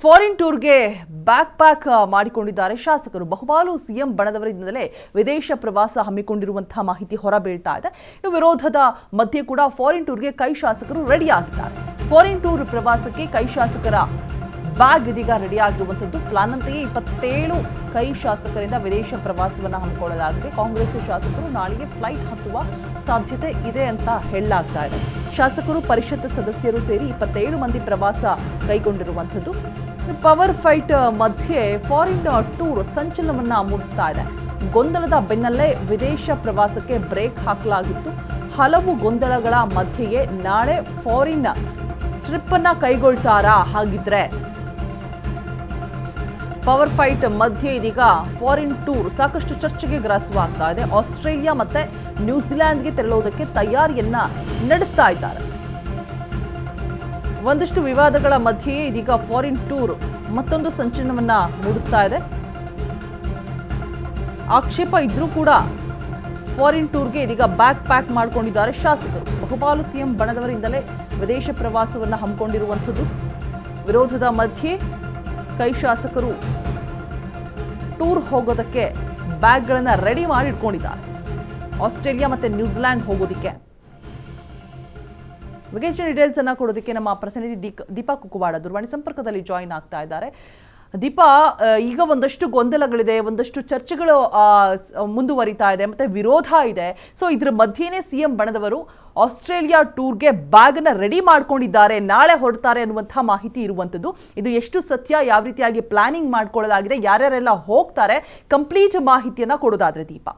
Foreign ಟೂರ್ಗೆ back pack ಮಾಡಿಕೊಂಡಿದ್ದಾರೆ ಶಾಸಕರು. ಬಹುಪಾಲು ಸಿಎಂ ಬಣದವರಿಂದಲೇ ವಿದೇಶ ಪ್ರವಾಸ ಹಮ್ಮಿಕೊಂಡಿರುವಂತಹ ಮಾಹಿತಿ ಹೊರಬೀಳ್ತಾ ಇದೆ. ಇನ್ನು ವಿರೋಧದ ಮಧ್ಯೆ ಕೂಡ ಫಾರಿನ್ ಟೂರ್ಗೆ ಕೈ ಶಾಸಕರು ರೆಡಿ ಆಗಿದ್ದಾರೆ. ಫಾರಿನ್ ಟೂರ್ ಪ್ರವಾಸಕ್ಕೆ ಕೈ ಶಾಸಕರ ಬ್ಯಾಗ್ ಇದೀಗ ರೆಡಿ ಆಗಿರುವಂಥದ್ದು. ಪ್ಲಾನ್ ಅಂತೆಯೇ 27 ಕೈ ಶಾಸಕರಿಂದ ವಿದೇಶ ಪ್ರವಾಸವನ್ನು ಹಮ್ಮಿಕೊಳ್ಳಲಾಗಿದೆ. ಕಾಂಗ್ರೆಸ್ ಶಾಸಕರು ನಾಳೆಗೆ ಫ್ಲೈಟ್ ಹತ್ತುವ ಸಾಧ್ಯತೆ ಇದೆ ಅಂತ ಹೇಳಲಾಗ್ತಾ ಇದೆ. ಶಾಸಕರು ಪರಿಷತ್ ಸದಸ್ಯರು ಸೇರಿ 27 ಮಂದಿ ಪ್ರವಾಸ ಕೈಗೊಂಡಿರುವಂಥದ್ದು. ಪವರ್ ಫೈಟ್ ಮಧ್ಯೆ ಫಾರಿನ್ ಟೂರ್ ಸಂಚಲನವನ್ನ ಮೂಡಿಸ್ತಾ ಇದೆ. ಗೊಂದಲದ ಬೆನ್ನಲ್ಲೇ ವಿದೇಶ ಪ್ರವಾಸಕ್ಕೆ ಬ್ರೇಕ್ ಹಾಕಲಾಗಿತ್ತು. ಹಲವು ಗೊಂದಲಗಳ ಮಧ್ಯೆಯೇ ನಾಳೆ ಫಾರಿನ್ ಟ್ರಿಪ್ ಅನ್ನ ಕೈಗೊಳ್ತಾರಾ? ಹಾಗಿದ್ರೆ ಪವರ್ ಫೈಟ್ ಮಧ್ಯೆ ಇದೀಗ ಫಾರಿನ್ ಟೂರ್ ಸಾಕಷ್ಟು ಚರ್ಚೆಗೆ ಗ್ರಾಸವಾಗ್ತಾ ಇದೆ. ಆಸ್ಟ್ರೇಲಿಯಾ ಮತ್ತೆ ನ್ಯೂಜಿಲೆಂಡ್ಗೆ ತೆರಳುವುದಕ್ಕೆ ತಯಾರಿಯನ್ನ ನಡೆಸ್ತಾ ಇದ್ದಾರೆ. ಒಂದಷ್ಟು ವಿವಾದಗಳ ಮಧ್ಯೆಯೇ ಇದೀಗ ಫಾರಿನ್ ಟೂರ್ ಮತ್ತೊಂದು ಸಂಚಲನವನ್ನ ಮೂಡಿಸ್ತಾ ಇದೆ. ಆಕ್ಷೇಪ ಇದ್ರೂ ಕೂಡ ಫಾರಿನ್ ಟೂರ್ಗೆ ಇದೀಗ ಬ್ಯಾಕ್ ಪ್ಯಾಕ್ ಮಾಡಿಕೊಂಡಿದ್ದಾರೆ ಶಾಸಕರು. ಬಹುಪಾಲು ಸಿಎಂ ಬಣದವರಿಂದಲೇ ವಿದೇಶ ಪ್ರವಾಸವನ್ನು ಹಮ್ಮಿಕೊಂಡಿರುವಂಥದ್ದು. ವಿರೋಧದ ಮಧ್ಯೆ ಕೈ ಶಾಸಕರು ಟೂರ್ ಹೋಗೋದಕ್ಕೆ ಬ್ಯಾಗ್ಗಳನ್ನು ರೆಡಿ ಮಾಡಿ ಇಟ್ಕೊಂಡಿದ್ದಾರೆ. ಆಸ್ಟ್ರೇಲಿಯಾ ಮತ್ತೆ ನ್ಯೂಜಿಲೆಂಡ್ ಹೋಗೋದಕ್ಕೆ ವಿಗೇಜ್ ಡೀಟೇಲ್ಸ್ ಅನ್ನ ಕೊಡೋದಕ್ಕೆ ನಮ್ಮ ಪ್ರತಿನಿಧಿ ದೀಪಾ ಕುಕ್ಕುವಾಡ ದೂರವಾಣಿ ಸಂಪರ್ಕದಲ್ಲಿ ಜಾಯಿನ್ ಆಗ್ತಾ ಇದ್ದಾರೆ. ದೀಪಾ, ಈಗ ಒಂದಷ್ಟು ಗೊಂದಲಗಳಿದೆ, ಒಂದಷ್ಟು ಚರ್ಚೆಗಳು ಮುಂದುವರಿತಾ ಇದೆ, ಮತ್ತೆ ವಿರೋಧ ಇದೆ. ಸೊ ಇದ್ರ ಮಧ್ಯೆನೇ ಸಿಎಂ ಬಣದವರು ಆಸ್ಟ್ರೇಲಿಯಾ ಟೂರ್ಗೆ ಬ್ಯಾಗ್ ಅನ್ನ ರೆಡಿ ಮಾಡ್ಕೊಂಡಿದ್ದಾರೆ, ನಾಳೆ ಹೊರಡ್ತಾರೆ ಅನ್ನುವಂತಹ ಮಾಹಿತಿ ಇರುವಂಥದ್ದು. ಇದು ಎಷ್ಟು ಸತ್ಯ, ಯಾವ ರೀತಿಯಾಗಿ ಪ್ಲಾನಿಂಗ್ ಮಾಡ್ಕೊಳ್ಳಲಾಗಿದೆ, ಯಾರ್ಯಾರೆಲ್ಲ ಹೋಗ್ತಾರೆ, ಕಂಪ್ಲೀಟ್ ಮಾಹಿತಿಯನ್ನ ಕೊಡೋದಾದ್ರೆ ದೀಪಾ.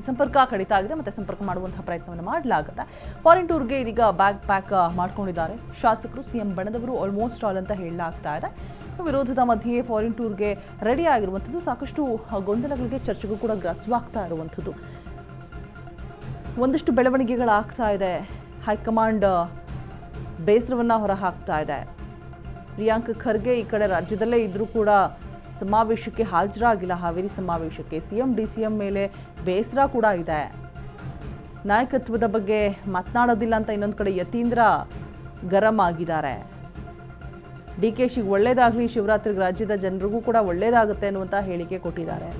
ಸಂಪರ್ಕ ಕಡಿತ ಆಗಿದೆ, ಮತ್ತೆ ಸಂಪರ್ಕ ಮಾಡುವಂತಹ ಪ್ರಯತ್ನವನ್ನು ಮಾಡಲಾಗುತ್ತೆ. ಫಾರಿನ್ ಟೂರ್ಗೆ ಇದೀಗ ಬ್ಯಾಗ್ ಪ್ಯಾಕ್ ಮಾಡ್ಕೊಂಡಿದ್ದಾರೆ ಶಾಸಕರು, ಸಿಎಂ ಬಣದವರು ಆಲ್ಮೋಸ್ಟ್ ಆಲ್ ಅಂತ ಹೇಳಲಾಗ್ತಾ ಇದೆ. ವಿರೋಧದ ಮಧ್ಯೆಯೇ ಫಾರಿನ್ ಟೂರ್ಗೆ ರೆಡಿ ಆಗಿರುವಂಥದ್ದು. ಸಾಕಷ್ಟು ಗೊಂದಲಗಳಿಗೆ ಚರ್ಚೆಗೂ ಕೂಡ ಗ್ರಾಸವಾಗ್ತಾ ಇರುವಂಥದ್ದು. ಒಂದಷ್ಟು ಬೆಳವಣಿಗೆಗಳಾಗ್ತಾ ಇದೆ. ಹೈಕಮಾಂಡ್ ಬೇಸರವನ್ನು ಹೊರಹಾಕ್ತಾ ಇದೆ. ಪ್ರಿಯಾಂಕ್ ಖರ್ಗೆ ಈ ಕಡೆ ರಾಜ್ಯದಲ್ಲೇ ಇದ್ರೂ ಕೂಡ ಸಮಾವೇಶಕ್ಕೆ ಹಾಜರಾಗಿಲ್ಲ. ಹಾವೇರಿ ಸಮಾವೇಶಕ್ಕೆ ಸಿಎಂ ಡಿಸಿಎಂ ಮೇಲೆ ಬೇಸರ ಕೂಡ ಇದೆ. ನಾಯಕತ್ವದ ಬಗ್ಗೆ ಮಾತನಾಡೋದಿಲ್ಲ ಅಂತ ಇನ್ನೊಂದು ಕಡೆ ಯತೀಂದ್ರ ಗರಂ ಆಗಿದ್ದಾರೆ. ಡಿಕೆಶಿಗೆ ಒಳ್ಳೇದಾಗಲಿ, ಶಿವರಾತ್ರಿಗೆ ರಾಜ್ಯದ ಜನರಿಗೂ ಕೂಡ ಒಳ್ಳೇದಾಗುತ್ತೆ ಅನ್ನುವಂಥ ಹೇಳಿಕೆ ಕೊಟ್ಟಿದ್ದಾರೆ.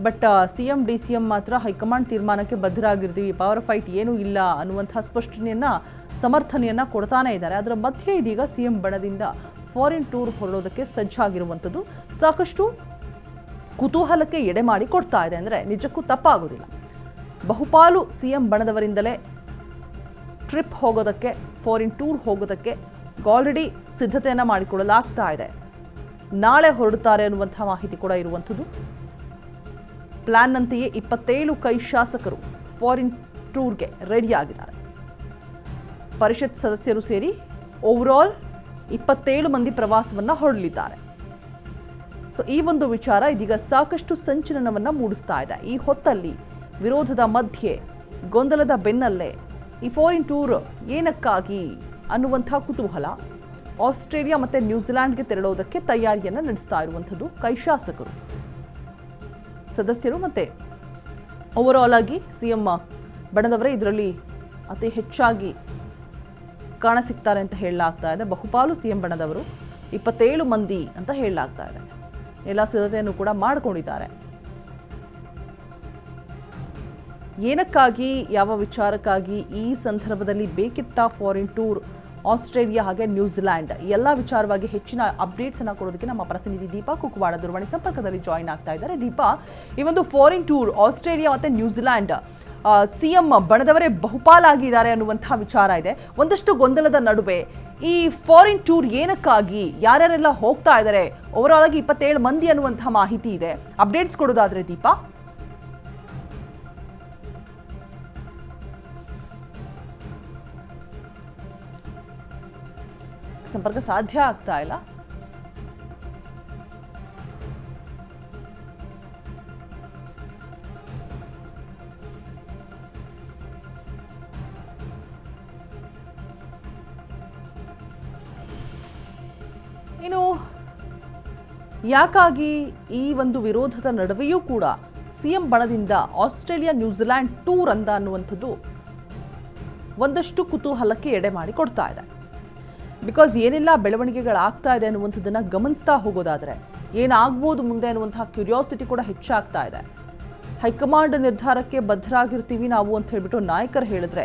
ಬಟ್ ಸಿಎಂ ಡಿಸಿಎಂ ಮಾತ್ರ ಹೈಕಮಾಂಡ್ ತೀರ್ಮಾನಕ್ಕೆ ಬದ್ಧರಾಗಿರ್ತೀವಿ, ಪವರ್ ಫೈಟ್ ಏನೂ ಇಲ್ಲ ಅನ್ನುವಂಥ ಸ್ಪಷ್ಟನೆಯನ್ನ ಸಮರ್ಥನೆಯನ್ನ ಕೊಡ್ತಾನೆ ಇದ್ದಾರೆ. ಅದರ ಮಧ್ಯೆ ಇದೀಗ ಸಿಎಂ ಬಣದಿಂದ ಫಾರಿನ್ ಟೂರ್ ಹೊರಡೋದಕ್ಕೆ ಸಜ್ಜಾಗಿರುವಂಥದ್ದು ಸಾಕಷ್ಟು ಕುತೂಹಲಕ್ಕೆ ಎಡೆ ಮಾಡಿ ಕೊಡ್ತಾ ಇದೆ. ಅಂದರೆ ನಿಜಕ್ಕೂ ತಪ್ಪಾಗೋದಿಲ್ಲ. ಬಹುಪಾಲು ಸಿಎಂ ಬಣದವರಿಂದಲೇ ಟ್ರಿಪ್ ಹೋಗೋದಕ್ಕೆ, ಫಾರಿನ್ ಟೂರ್ ಹೋಗೋದಕ್ಕೆ ಆಲ್ರೆಡಿ ಸಿದ್ಧತೆಯನ್ನು ಮಾಡಿಕೊಳ್ಳಲಾಗ್ತಾ ಇದೆ. ನಾಳೆ ಹೊರಡುತ್ತಾರೆ ಅನ್ನುವಂಥ ಮಾಹಿತಿ ಕೂಡ ಇರುವಂಥದ್ದು. ಪ್ಲಾನ್ ಅಂತೆಯೇ 27 ಕೈ ಶಾಸಕರು ಫಾರಿನ್ ಟೂರ್ಗೆ ರೆಡಿ ಆಗಿದ್ದಾರೆ. ಪರಿಷತ್ ಸದಸ್ಯರು ಸೇರಿ ಓವರಾಲ್ 27 ಮಂದಿ ಪ್ರವಾಸವನ್ನು ಹೊರಡಲಿದ್ದಾರೆ. ಸೊ ಈ ಒಂದು ವಿಚಾರ ಇದೀಗ ಸಾಕಷ್ಟು ಸಂಚಲನವನ್ನು ಮೂಡಿಸ್ತಾ ಇದೆ. ಈ ಹೊತ್ತಲ್ಲಿ ವಿರೋಧದ ಮಧ್ಯೆ ಗೊಂದಲದ ಬೆನ್ನಲ್ಲೇ ಈ ಫಾರಿನ್ ಟೂರ್ ಏನಕ್ಕಾಗಿ ಅನ್ನುವಂಥ ಕುತೂಹಲ. ಆಸ್ಟ್ರೇಲಿಯಾ ಮತ್ತು ನ್ಯೂಜಿಲೆಂಡ್ಗೆ ತೆರಳೋದಕ್ಕೆ ತಯಾರಿಯನ್ನು ನಡೆಸ್ತಾ ಇರುವಂಥದ್ದು ಕೈ ಶಾಸಕರು, ಸದಸ್ಯರು ಮತ್ತು ಓವರಾಲ್ ಆಗಿ ಸಿಎಂ ಬಣದವರೇ ಇದರಲ್ಲಿ ಅತಿ ಹೆಚ್ಚಾಗಿ ಕಾಣಸಿಗ್ತಾರೆ ಅಂತ ಹೇಳಲಾಗ್ತಾ ಇದೆ. ಬಹುಪಾಲು ಸಿಎಂ ಬಣದವರು 27 ಮಂದಿ ಅಂತ ಹೇಳಲಾಗ್ತಾ ಇದೆ. ಎಲ್ಲ ಸಿದ್ಧತೆಯನ್ನು ಕೂಡ ಮಾಡಿಕೊಂಡಿದ್ದಾರೆ. ಏನಕ್ಕಾಗಿ, ಯಾವ ವಿಚಾರಕ್ಕಾಗಿ ಈ ಸಂದರ್ಭದಲ್ಲಿ ಬೇಕಿತ್ತ ಫಾರಿನ್ ಟೂರ್ ಆಸ್ಟ್ರೇಲಿಯಾ ಹಾಗೆ ನ್ಯೂಜಿಲೆಂಡ್, ಎಲ್ಲ ವಿಚಾರವಾಗಿ ಹೆಚ್ಚಿನ ಅಪ್ಡೇಟ್ಸ್ ಅನ್ನು ಕೊಡೋದಕ್ಕೆ ನಮ್ಮ ಪ್ರತಿನಿಧಿ ದೀಪಾ ಕುಕ್ಕುವಾಡ ದೂರವಾಣಿ ಸಂಪರ್ಕದಲ್ಲಿ ಜಾಯಿನ್ ಆಗ್ತಾ ಇದ್ದಾರೆ. ದೀಪಾ, ಈ ಒಂದು ಫಾರಿನ್ ಟೂರ್ ಆಸ್ಟ್ರೇಲಿಯಾ ಮತ್ತು ನ್ಯೂಜಿಲೆಂಡ್ ಸಿಎಂ ಬಣದವರೇ ಬಹುಪಾಲಾಗಿದ್ದಾರೆ ಅನ್ನುವಂತಹ ವಿಚಾರ ಇದೆ. ಒಂದಷ್ಟು ಗೊಂದಲದ ನಡುವೆ ಈ ಫಾರಿನ್ ಟೂರ್ ಏನಕ್ಕಾಗಿ, ಯಾರ್ಯಾರೆಲ್ಲ ಹೋಗ್ತಾ ಇದ್ದಾರೆ, ಓವರಾಲ್ ಆಗಿ 27 ಮಂದಿ ಅನ್ನುವಂತಹ ಮಾಹಿತಿ ಇದೆ. ಅಪ್ಡೇಟ್ಸ್ ಕೊಡೋದಾದ್ರೆ ದೀಪಾ. ಸಂಪರ್ಕ ಸಾಧ್ಯ ಆಗ್ತಾ ಇಲ್ಲ. ಇನ್ನು ಯಾಕಾಗಿ ಈ ಒಂದು ವಿರೋಧದ ನಡುವೆಯೂ ಕೂಡ ಸಿಎಂ ಬಣದಿಂದ ಆಸ್ಟ್ರೇಲಿಯಾ ನ್ಯೂಜಿಲ್ಯಾಂಡ್ ಟೂರ್ ಅಂದ ಅನ್ನುವಂಥದ್ದು ಒಂದಷ್ಟು ಕುತೂಹಲಕ್ಕೆ ಎಡೆ ಮಾಡಿ ಕೊಡ್ತಾ ಇದೆ. ಬಿಕಾಸ್ ಏನೆಲ್ಲ ಬೆಳವಣಿಗೆಗಳಾಗ್ತಾ ಇದೆ ಅನ್ನುವಂಥದ್ದನ್ನು ಗಮನಿಸ್ತಾ ಹೋಗೋದಾದರೆ ಏನಾಗ್ಬೋದು ಮುಂದೆ ಅನ್ನುವಂತಹ ಕ್ಯೂರಿಯಾಸಿಟಿ ಕೂಡ ಹೆಚ್ಚಾಗ್ತಾ ಇದೆ. ಹೈಕಮಾಂಡ್ ನಿರ್ಧಾರಕ್ಕೆ ಬದ್ಧರಾಗಿರ್ತೀವಿ ನಾವು ಅಂತ ಹೇಳ್ಬಿಟ್ಟು ನಾಯಕರು ಹೇಳಿದ್ರೆ,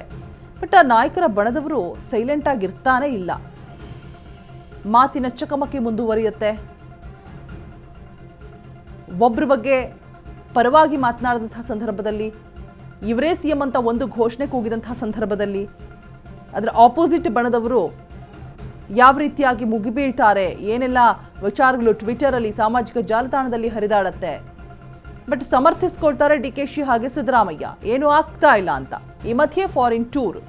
ಬಟ್ ಆ ನಾಯಕರ ಬಣದವರು ಸೈಲೆಂಟ್ ಆಗಿರ್ತಾನೆ ಇಲ್ಲ. ಮಾತಿನ ಚಕಮಕಿ ಮುಂದುವರಿಯುತ್ತೆ. ಒಬ್ಬರ ಬಗ್ಗೆ ಪರವಾಗಿ ಮಾತನಾಡಿದಂತಹ ಸಂದರ್ಭದಲ್ಲಿ, ಇವರೇ ಸಿಎಂ ಅಂತ ಒಂದು ಘೋಷಣೆ ಕೂಗಿದಂತಹ ಸಂದರ್ಭದಲ್ಲಿ ಅದರ ಆಪೋಸಿಟ್ ಬಣದವರು ಯಾವ ರೀತಿಯಾಗಿ ಮುಗಿಬೀಳ್ತಾರೆ, ಏನೆಲ್ಲ ವಿಚಾರಗಳು ಟ್ವಿಟರಲ್ಲಿ ಸಾಮಾಜಿಕ ಜಾಲತಾಣದಲ್ಲಿ ಹರಿದಾಡತ್ತೆ. ಬಟ್ ಸಮರ್ಥಿಸ್ಕೊಳ್ತಾರೆ ಡಿ ಕೆ ಶಿ ಹಾಗೆ ಸಿದ್ದರಾಮಯ್ಯ, ಏನೂ ಆಗ್ತಾ ಇಲ್ಲ ಅಂತ. ಈ ಮಧ್ಯೆ ಫಾರಿನ್ ಟೂರ್